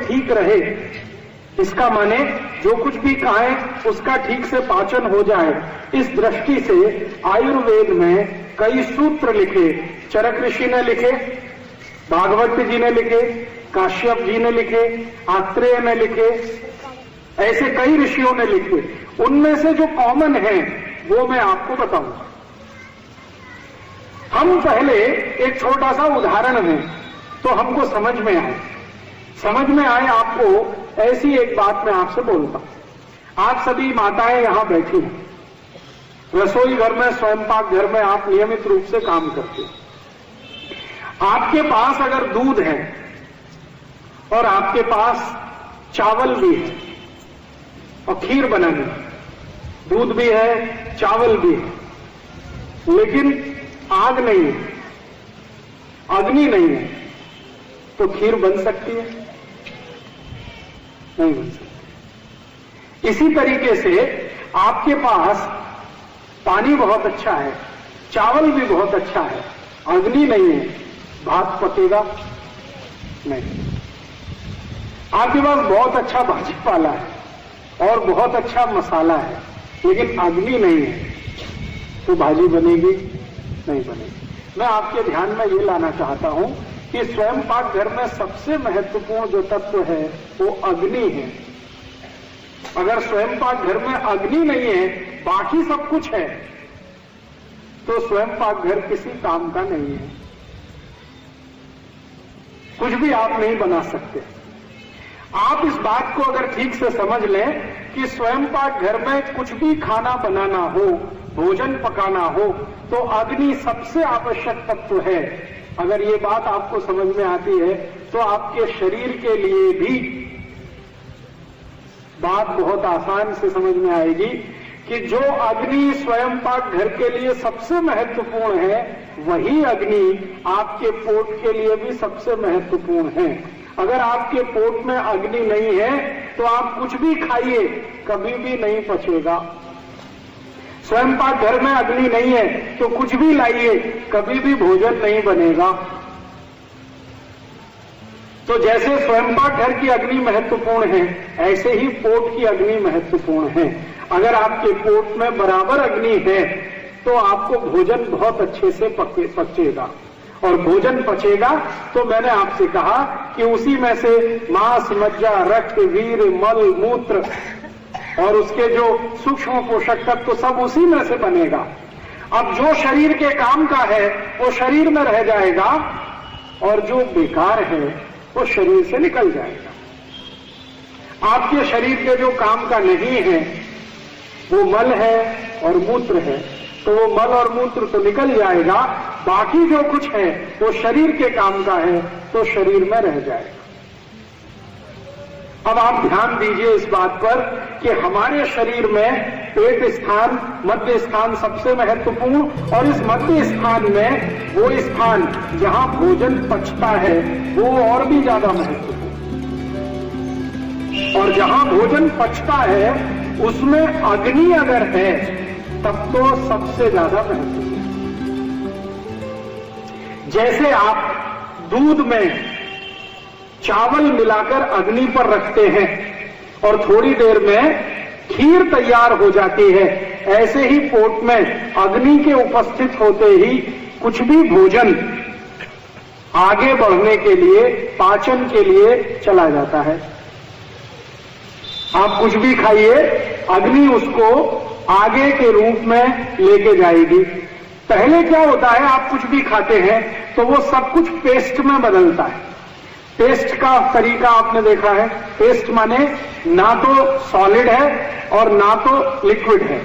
ठीक रहे, इसका माने जो कुछ भी खाएं उसका ठीक से पाचन हो जाए, इस दृष्टि से आयुर्वेद में कई सूत्र लिखे। चरक ऋषि ने लिखे, भागवत जी ने लिखे, काश्यप जी ने लिखे, आत्रेय ने लिखे, ऐसे कई ऋषियों ने लिखे। उनमें से जो कॉमन है वो मैं आपको बताऊंगा। हम पहले एक छोटा सा उदाहरण है तो हमको समझ में आए आपको ऐसी एक बात मैं आपसे बोलता हूं। आप सभी माताएं यहां बैठी हैं, रसोई घर में, स्वयंपाक घर में आप नियमित रूप से काम करते हैं। आपके पास अगर दूध है और आपके पास चावल भी है और खीर बनानी है, दूध भी है, चावल भी है, लेकिन आग नहीं है, अग्नि नहीं है, तो खीर बन सकती है? नहीं बन सकती। इसी तरीके से आपके पास पानी बहुत अच्छा है, चावल भी बहुत अच्छा है, अग्नि नहीं है, भात पकेगा नहीं। आपके पास बहुत अच्छा भाजी पाला है और बहुत अच्छा मसाला है, लेकिन अग्नि नहीं है, तो भाजी बनेगी नहीं बनेगी। मैं आपके ध्यान में ये लाना चाहता हूं कि स्वयंपाक घर में सबसे महत्वपूर्ण जो तत्व है वो अग्नि है। अगर स्वयंपाक घर में अग्नि नहीं है, बाकी सब कुछ है, तो स्वयंपाक घर किसी काम का नहीं है, कुछ भी आप नहीं बना सकते। आप इस बात को अगर ठीक से समझ लें कि स्वयंपाक घर में कुछ भी खाना बनाना हो, भोजन पकाना हो, तो अग्नि सबसे आवश्यक तत्व है। अगर ये बात आपको समझ में आती है तो आपके शरीर के लिए भी बात बहुत आसान से समझ में आएगी कि जो अग्नि स्वयंपाक घर के लिए सबसे महत्वपूर्ण है, वही अग्नि आपके पोट के लिए भी सबसे महत्वपूर्ण है। अगर आपके पोट में अग्नि नहीं है तो आप कुछ भी खाइए, कभी भी नहीं पचेगा। स्वयंपाक घर में अग्नि नहीं है तो कुछ भी लाइए, कभी भी भोजन नहीं बनेगा। तो जैसे स्वयंपाक घर की अग्नि महत्वपूर्ण है, ऐसे ही पोट की अग्नि महत्वपूर्ण है। अगर आपके पोट में बराबर अग्नि है तो आपको भोजन बहुत अच्छे से पचेगा, और भोजन पचेगा तो मैंने आपसे कहा कि उसी में से मांस, मज्जा, रक्त, वीर, मल, मूत्र और उसके जो सूक्ष्म पोषक तत्व तो सब उसी में से बनेगा। अब जो शरीर के काम का है वो शरीर में रह जाएगा, और जो बेकार है वो शरीर से निकल जाएगा। आपके शरीर के जो काम का नहीं है वो मल है और मूत्र है, तो वो मल और मूत्र तो निकल जाएगा, बाकी जो कुछ है वो शरीर के काम का है तो शरीर में रह जाएगा। अब आप ध्यान दीजिए इस बात पर कि हमारे शरीर में पेट स्थान, मध्य स्थान सबसे महत्वपूर्ण, और इस मध्य स्थान में वो स्थान जहां भोजन पचता है वो और भी ज्यादा महत्वपूर्ण, और जहां भोजन पचता है उसमें अग्नि अगर है तब तो सबसे ज्यादा महत्वपूर्ण। जैसे आप दूध में चावल मिलाकर अग्नि पर रखते हैं और थोड़ी देर में खीर तैयार हो जाती है, ऐसे ही पोट में अग्नि के उपस्थित होते ही कुछ भी भोजन आगे बढ़ने के लिए, पाचन के लिए चला जाता है। आप कुछ भी खाइए, अग्नि उसको आगे के रूप में लेके जाएगी। पहले क्या होता है, आप कुछ भी खाते हैं तो वो सब कुछ पेस्ट में बदलता है। पेस्ट का तरीका आपने देखा है, पेस्ट माने ना तो सॉलिड है और ना तो लिक्विड है,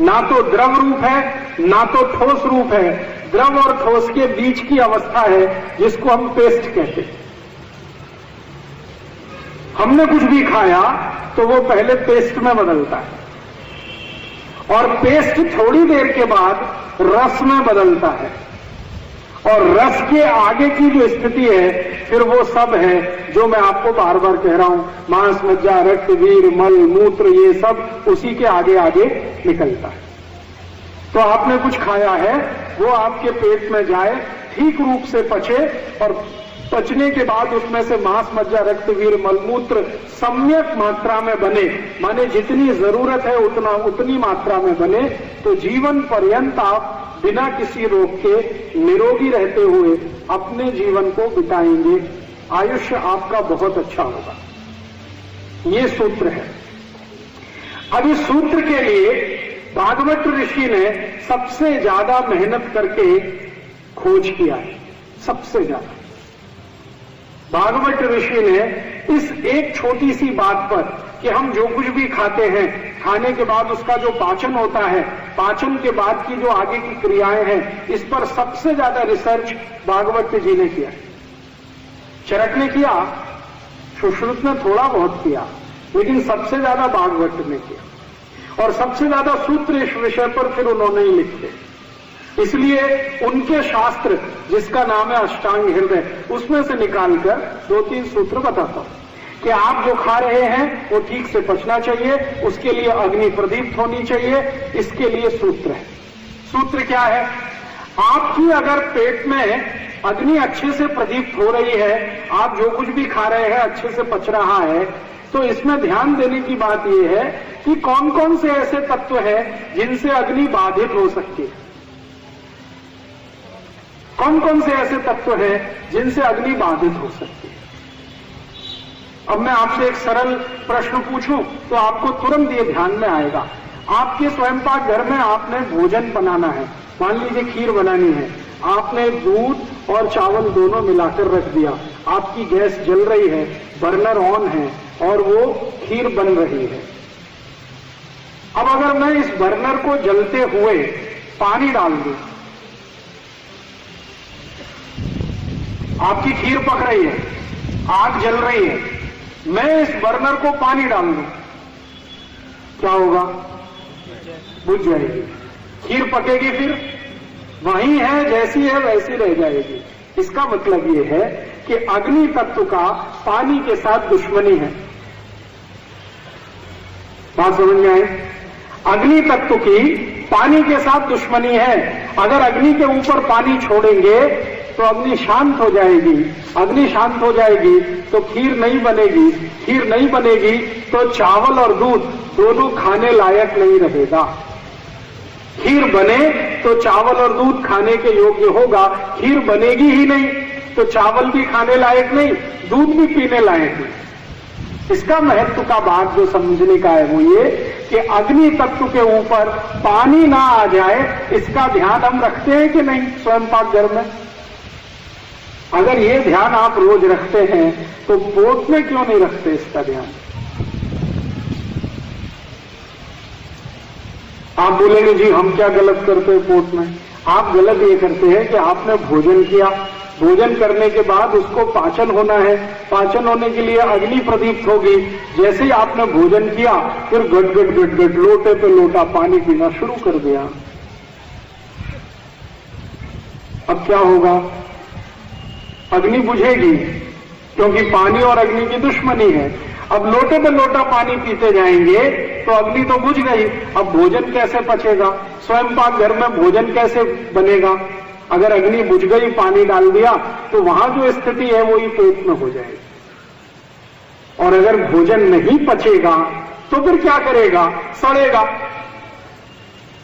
ना तो द्रव रूप है ना तो ठोस रूप है, द्रव और ठोस के बीच की अवस्था है जिसको हम पेस्ट कहते हैं। हमने कुछ भी खाया तो वो पहले पेस्ट में बदलता है, और पेस्ट थोड़ी देर के बाद रस में बदलता है, और रस के आगे की जो स्थिति है फिर वो सब है जो मैं आपको बार बार कह रहा हूं, मांस, मज्जा, रक्त, वीर, मल, मूत्र, ये सब उसी के आगे आगे निकलता है। तो आपने कुछ खाया है, वो आपके पेट में जाए, ठीक रूप से पचे और पचने के बाद उसमें से मांस, मज्जा, रक्त, वीर, मलमूत्र सम्यक मात्रा में बने, माने जितनी जरूरत है उतनी मात्रा में बने, तो जीवन पर्यंत आप बिना किसी रोग के निरोगी रहते हुए अपने जीवन को बिताएंगे। आयुष्य आपका बहुत अच्छा होगा। ये सूत्र है। अब इस सूत्र के लिए भागवत ऋषि ने सबसे ज्यादा मेहनत करके खोज किया है। सबसे ज्यादा भागवत ऋषि ने इस एक छोटी सी बात पर कि हम जो कुछ भी खाते हैं, खाने के बाद उसका जो पाचन होता है, पाचन के बाद की जो आगे की क्रियाएं हैं, इस पर सबसे ज्यादा रिसर्च भागवत जी ने किया। चरक ने किया, सुश्रुत ने थोड़ा बहुत किया, लेकिन सबसे ज्यादा भागवत ने किया और सबसे ज्यादा सूत्र इस विषय पर फिर उन्होंने ही लिखे। इसलिए उनके शास्त्र, जिसका नाम है अष्टांग हृदय, उसमें से निकालकर 2-3 सूत्र बताता हूं कि आप जो खा रहे हैं वो ठीक से पचना चाहिए, उसके लिए अग्नि प्रदीप्त होनी चाहिए। इसके लिए सूत्र है। सूत्र क्या है? आपकी अगर पेट में अग्नि अच्छे से प्रदीप्त हो रही है, आप जो कुछ भी खा रहे हैं अच्छे से पच रहा है, तो इसमें ध्यान देने की बात यह है कि कौन कौन से ऐसे तत्व हैं जिनसे अग्नि बाधित हो सकती है। कौन कौन से ऐसे तत्व हैं जिनसे अग्नि बाधित हो सकती है। अब मैं आपसे एक सरल प्रश्न पूछूं तो आपको तुरंत ये ध्यान में आएगा। आपके स्वयंपाक घर में आपने भोजन बनाना है, मान लीजिए खीर बनानी है, आपने दूध और चावल दोनों मिलाकर रख दिया, आपकी गैस जल रही है, बर्नर ऑन है और वो खीर बन रही है। अब अगर मैं इस बर्नर को जलते हुए पानी डाल दूं, आपकी खीर पक रही है, आग जल रही है, मैं इस बर्नर को पानी डाल दूं, क्या होगा? बुझ जाएगी। खीर पकेगी, फिर वही है, जैसी है वैसी रह जाएगी। इसका मतलब यह है कि अग्नि तत्व का पानी के साथ दुश्मनी है। बात समझ में आई? अग्नि तत्व की पानी के साथ दुश्मनी है। अगर अग्नि के ऊपर पानी छोड़ेंगे तो अग्नि शांत हो जाएगी, अग्नि शांत हो जाएगी तो खीर नहीं बनेगी, खीर नहीं बनेगी तो चावल और दूध दोनों खाने लायक नहीं रहेगा। खीर बने तो चावल और दूध खाने के योग्य होगा, खीर बनेगी ही नहीं तो चावल भी खाने लायक नहीं, दूध भी पीने लायक नहीं। इसका महत्व का बात जो समझने का है वो ये कि अग्नि तत्व के ऊपर पानी ना आ जाए, इसका ध्यान हम रखते हैं कि नहीं स्वयंपाक घर में? अगर ये ध्यान आप रोज रखते हैं तो पोट में क्यों नहीं रखते इसका ध्यान? आप बोलेंगे जी हम क्या गलत करते हैं पोट में? आप गलत ये करते हैं कि आपने भोजन किया, भोजन करने के बाद उसको पाचन होना है, पाचन होने के लिए अग्नि प्रदीप्त होगी। जैसे ही आपने भोजन किया फिर गट गट गट गट लोटे पे लोटा पानी पीना शुरू कर दिया। अब क्या होगा? अग्नि बुझेगी, क्योंकि पानी और अग्नि की दुश्मनी है। अब लोटे पे लोटा पानी पीते जाएंगे तो अग्नि तो बुझ गई, अब भोजन कैसे पचेगा? स्वयंपाक घर में भोजन कैसे बनेगा? अगर अग्नि बुझ गई, पानी डाल दिया तो वहां जो स्थिति है वो ही पेट में हो जाएगी। और अगर भोजन नहीं पचेगा तो फिर क्या करेगा? सड़ेगा।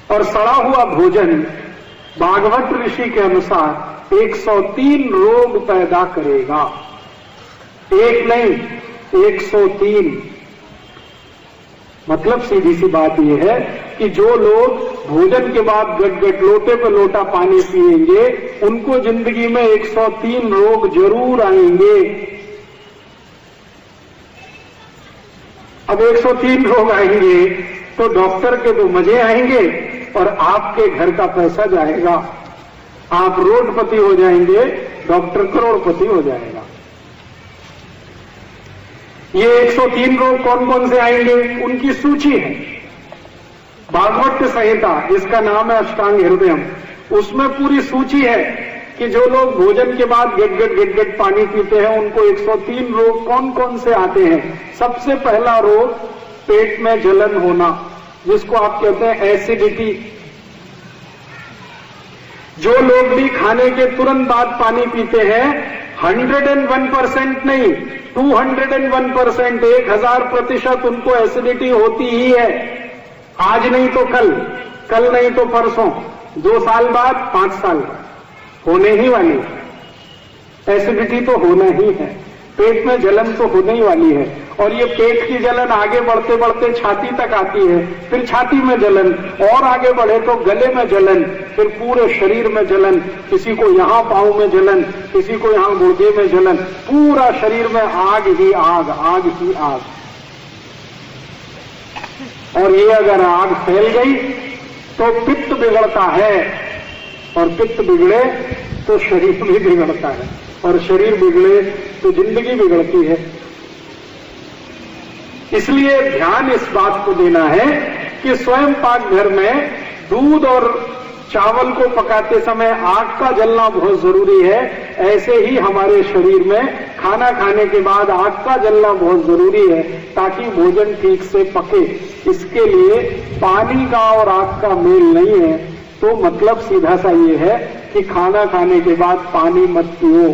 और सड़ा हुआ भोजन भागवत ऋषि के अनुसार 103 रोग पैदा करेगा। एक नहीं, 103। मतलब सीधी सी बात यह है कि जो लोग भोजन के बाद गट गट लोटे पे लोटा पानी पिएंगे उनको जिंदगी में 103 रोग जरूर आएंगे। अब 103 रोग आएंगे तो डॉक्टर के तो मजे आएंगे और आपके घर का पैसा जाएगा। आप रोडपति हो जाएंगे, डॉक्टर करोड़पति हो जाएगा। ये 103 रोग कौन कौन से आएंगे उनकी सूची है। भागवत संहिता जिसका नाम है अष्टांग हृदयम, उसमें पूरी सूची है कि जो लोग भोजन के बाद गट गट पानी पीते हैं उनको 103 रोग कौन कौन से आते हैं। सबसे पहला रोग पेट में जलन होना, जिसको आप कहते हैं एसिडिटी। जो लोग भी खाने के तुरंत बाद पानी पीते हैं, 101% नहीं, 201%, 1000% उनको एसिडिटी होती ही है। आज नहीं तो कल, कल नहीं तो परसों, 2 साल बाद, 5 साल बाद होने ही वाली है। एसिडिटी तो होना ही है, पेट में जलन तो होने ही वाली है। और ये पेट की जलन आगे बढ़ते बढ़ते छाती तक आती है, फिर छाती में जलन, और आगे बढ़े तो गले में जलन, फिर पूरे शरीर में जलन, किसी को यहां पांव में जलन, किसी को यहां गुर्दे में जलन, पूरा शरीर में आग ही आग, आग ही आग। और ये अगर आग फैल गई तो पित्त बिगड़ता है, और पित्त बिगड़े तो शरीर भी बिगड़ता है, और शरीर बिगड़े तो जिंदगी बिगड़ती है। इसलिए ध्यान इस बात को देना है कि स्वयं पाक घर में दूध और चावल को पकाते समय आग का जलना बहुत जरूरी है। ऐसे ही हमारे शरीर में खाना खाने के बाद आग का जलना बहुत जरूरी है, ताकि भोजन ठीक से पके। इसके लिए पानी का और आग का मेल नहीं है। तो मतलब सीधा सा ये है कि खाना खाने के बाद पानी मत पियो।